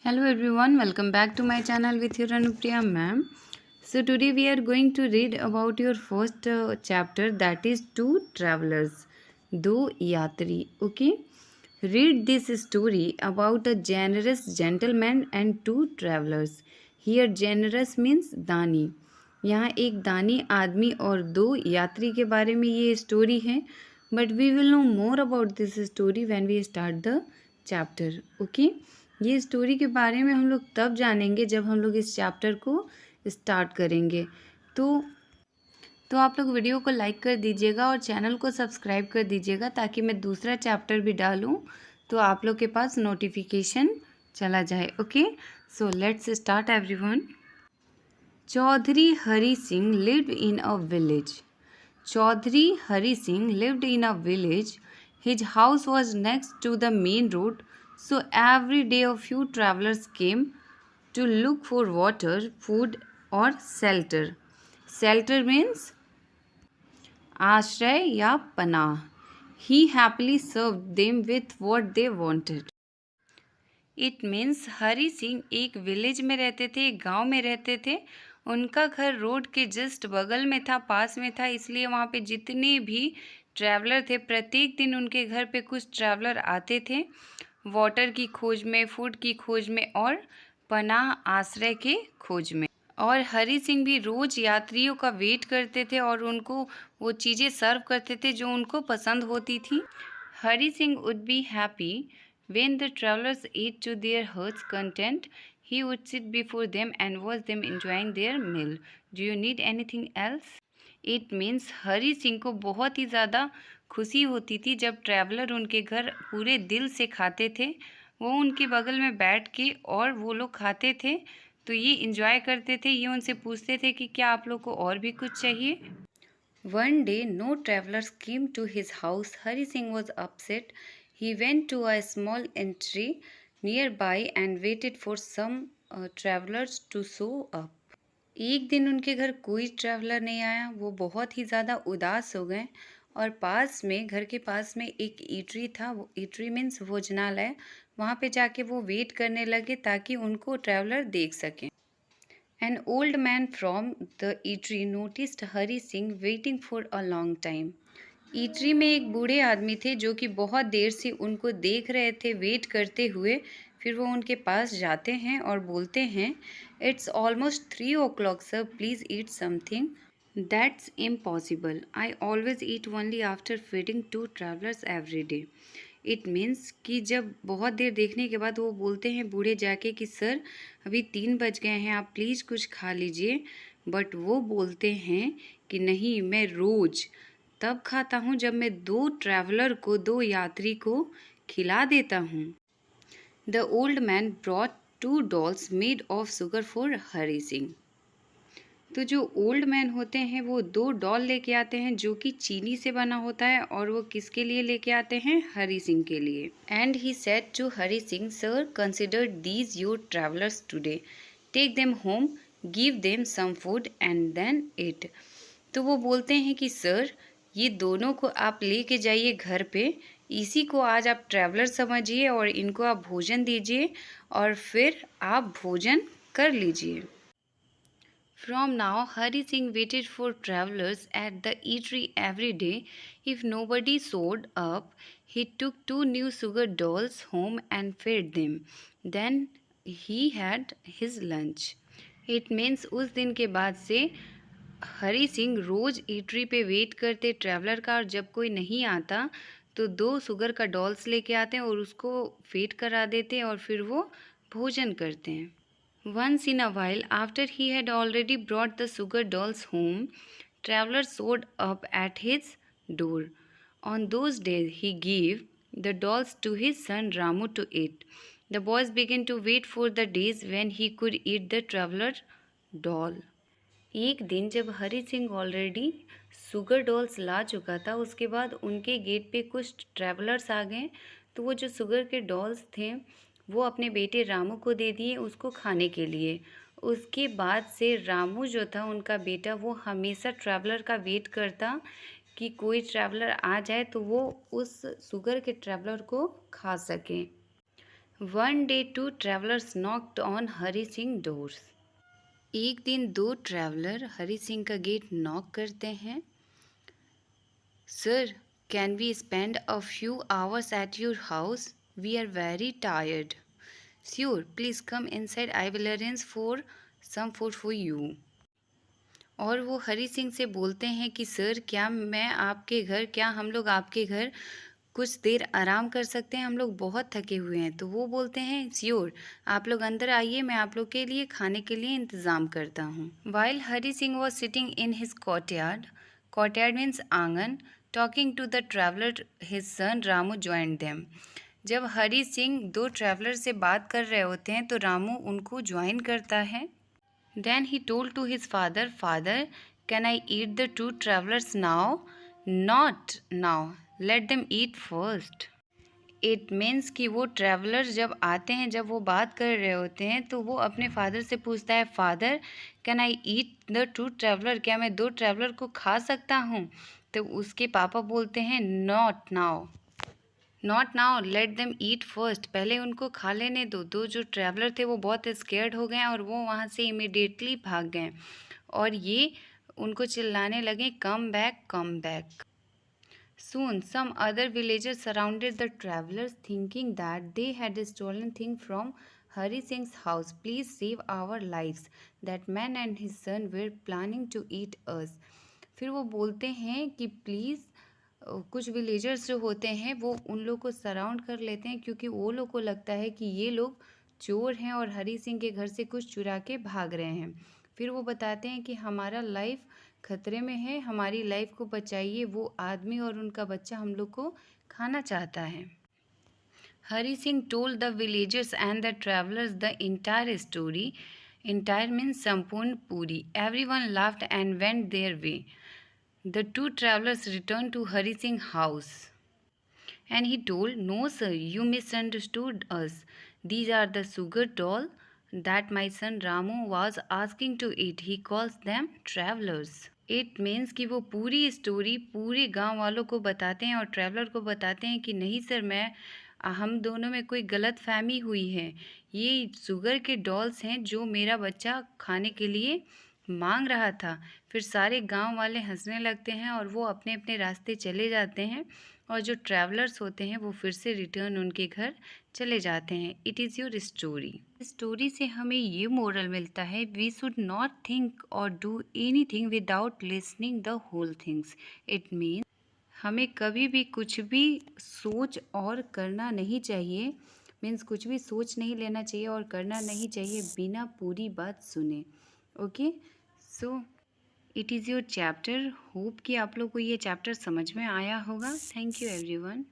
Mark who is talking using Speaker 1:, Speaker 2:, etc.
Speaker 1: Hello everyone, welcome back to my channel with your Anupriya ma'am. So today we are going to read about your first chapter, that is Two Travelers, Do Yatri. Okay, read this story about a generous gentleman and two travelers. Here generous means दानी. यहाँ एक दानी आदमी और दो यात्री के बारे में ये स्टोरी है. But we will know more about this story when we start the chapter. Okay, ये स्टोरी के बारे में हम लोग तब जानेंगे जब हम लोग इस चैप्टर को स्टार्ट करेंगे. तो आप लोग वीडियो को लाइक कर दीजिएगा और चैनल को सब्सक्राइब कर दीजिएगा ताकि मैं दूसरा चैप्टर भी डालूं तो आप लोग के पास नोटिफिकेशन चला जाए. Okay, so let's start everyone. Chaudhary Hari Singh lived in a village. Chaudhary Hari Singh lived in a village. His house was next to the main road, so every day a few travelers came to look for water, food or shelter. Shelter means आश्रय या पनाह. He happily served them with what they wanted. It means Hari Singh एक village में रहते थे, एक गांव में रहते थे. उनका घर रोड के जस्ट बगल में था, पास में था, इसलिए वहाँ पे जितने भी ट्रैवलर थे प्रत्येक दिन उनके घर पे कुछ ट्रैवलर आते थे वाटर की खोज में, फूड की खोज में और पनाह आश्रय के खोज में. और हरि सिंह भी रोज़ यात्रियों का वेट करते थे और उनको वो चीज़ें सर्व करते थे जो उनको पसंद होती थी. Hari Singh would be happy when the travelers ate to their heart's content. He would sit before them and watch them enjoying their meal. Do you need anything else? It means Hari Singh को बहुत ही ज़्यादा खुशी होती थी जब ट्रैवलर उनके घर पूरे दिल से खाते थे. वो उनके बगल में बैठ के और वो लोग खाते थे तो ये इंजॉय करते थे. ये उनसे पूछते थे कि क्या आप लोग को और भी कुछ चाहिए. One day no travelers came to his house. Hari Singh was upset. He went to a small entry nearby and waited for some travelers to show up. एक दिन उनके घर कोई ट्रैवलर नहीं आया. वो बहुत ही ज़्यादा उदास हो गए और पास में, घर के पास में एक ईटरी था. वो ईटरी मीन्स भोजनालय. वहाँ पे जाके वो वेट करने लगे ताकि उनको ट्रैवलर देख सकें. An old man from the eatery noticed Hari Singh waiting for a long time. Eatery में एक बूढ़े आदमी थे जो कि बहुत देर से उनको देख रहे थे वेट करते हुए. फिर वो उनके पास जाते हैं और बोलते हैं, it's almost 3 o'clock sir, please eat something. That's impossible. I always eat only after feeding 2 travellers every day. It means कि जब बहुत देर देखने के बाद वो बोलते हैं बूढ़े जाके कि सर अभी 3 बज गए हैं, आप प्लीज़ कुछ खा लीजिए. बट वो बोलते हैं कि नहीं, मैं रोज़ तब खाता हूँ जब मैं 2 ट्रैवलर को, 2 यात्री को खिला देता हूँ. The old man brought 2 dolls made of sugar for Hari Singh. तो जो ओल्ड मैन होते हैं वो 2 डॉल लेके आते हैं जो कि चीनी से बना होता है और वो किसके लिए लेके आते हैं? हरि सिंह के लिए. And he said to Hari Singh, sir consider these your travellers today, take them home, give them some food and then eat. तो वो बोलते हैं कि सर ये दोनों को आप लेके जाइए घर पे, इसी को आज आप ट्रैवलर समझिए और इनको आप भोजन दीजिए और फिर आप भोजन कर लीजिए. From now, Hari Singh waited for travelers at the eatery every day. If nobody showed up, he took 2 new sugar dolls home and fed them. Then he had his lunch. It means उस दिन के बाद से हरि सिंह रोज़ eatery पे wait करते traveller का और जब कोई नहीं आता तो 2 शुगर का डॉल्स लेके आते हैं और उसको फीड करा देते हैं और फिर वो भोजन करते हैं. Once in a while, after he had already brought the sugar dolls home, travelers showed up at his door. On those days, he gave the dolls to his son Ramu to eat. The boys began to wait for the days when he could eat the traveler doll. एक दिन जब Hari Singh already sugar dolls ला चुका था, उसके बाद उनके gate पे कुछ ट्रैवलर्स आ गए तो वो जो शुगर के डॉल्स थे वो अपने बेटे रामू को दे दिए उसको खाने के लिए. उसके बाद से रामू जो था उनका बेटा, वो हमेशा ट्रैवलर का वेट करता कि कोई ट्रैवलर आ जाए तो वो उस शुगर के ट्रैवलर को खा सके. One day 2 travelers knocked on Hari Singh doors. एक दिन 2 ट्रैवलर हरी सिंह का गेट नॉक करते हैं. Sir, can we spend a few hours at your house? We are very tired. Sure, please come inside. I will arrange for some food for you. और वो हरी सिंह से बोलते हैं कि सर क्या हम लोग आपके घर कुछ देर आराम कर सकते हैं, हम लोग बहुत थके हुए हैं. तो वो बोलते हैं श्योर, आप लोग अंदर आइए, मैं आप लोग के लिए खाने के लिए इंतज़ाम करता हूँ. While Hari Singh was sitting in his courtyard means आंगन, talking to the traveller, his son Ramu joined them. जब हरी सिंह 2 ट्रैवलर से बात कर रहे होते हैं तो रामू उनको ज्वाइन करता है. Then he told to his father, Father, can I eat the 2 travelers now? Not now. Let them eat first. It means कि वो ट्रैवलर जब आते हैं, जब वो बात कर रहे होते हैं तो वो अपने फादर से पूछता है, father can I eat the 2 traveller, क्या मैं 2 ट्रैवलर को खा सकता हूँ? तो उसके पापा बोलते हैं not now, let them eat first, पहले उनको खा लेने दो. जो ट्रैवलर थे वो बहुत स्केर्ड हो गए और वो वहाँ से इमिडिएटली भाग गए और ये उनको चिल्लाने लगे, come back. Soon some other villagers surrounded the travelers thinking that they had stolen things from Hari Singh's house. Please save our lives. That man and his son were planning to eat us. फिर वो बोलते हैं कि please, कुछ villagers जो होते हैं वो उन लोग को सराउंड कर लेते हैं क्योंकि वो लोग को लगता है कि ये लोग चोर हैं और हरी सिंह के घर से कुछ चुरा के भाग रहे हैं. फिर वो बताते हैं कि हमारा लाइफ खतरे में है, हमारी लाइफ को बचाइए, वो आदमी और उनका बच्चा हम लोग को खाना चाहता है. Hari Singh told the villagers and the travelers the entire story. Entire means संपूर्ण, पूरी. Everyone laughed and went their way. The 2 travelers returned to Hari Singh's house. And he told, no sir, you misunderstood us. These are the sugar doll that my son Ramu was asking to eat. He calls them travelers. It means कि वो पूरी story पूरे गांव वालों को बताते हैं और ट्रैवलर को बताते हैं कि नहीं सर, हम दोनों में कोई गलत फहमी हुई है. ये शुगर के डॉल्स हैं जो मेरा बच्चा खाने के लिए मांग रहा था. फिर सारे गांव वाले हंसने लगते हैं और वो अपने अपने रास्ते चले जाते हैं और जो ट्रैवलर्स होते हैं वो फिर से रिटर्न उनके घर चले जाते हैं. It is your story. Story से हमें ये मोरल मिलता है, वी शुड नॉट थिंक और do anything without listening the whole things. It means हमें कभी भी कुछ भी सोच और करना नहीं चाहिए, मीन्स कुछ भी सोच नहीं लेना चाहिए और करना नहीं चाहिए बिना पूरी बात सुने. Okay, so it is your chapter. Hope कि आप लोग को ये चैप्टर समझ में आया होगा. Thank you everyone.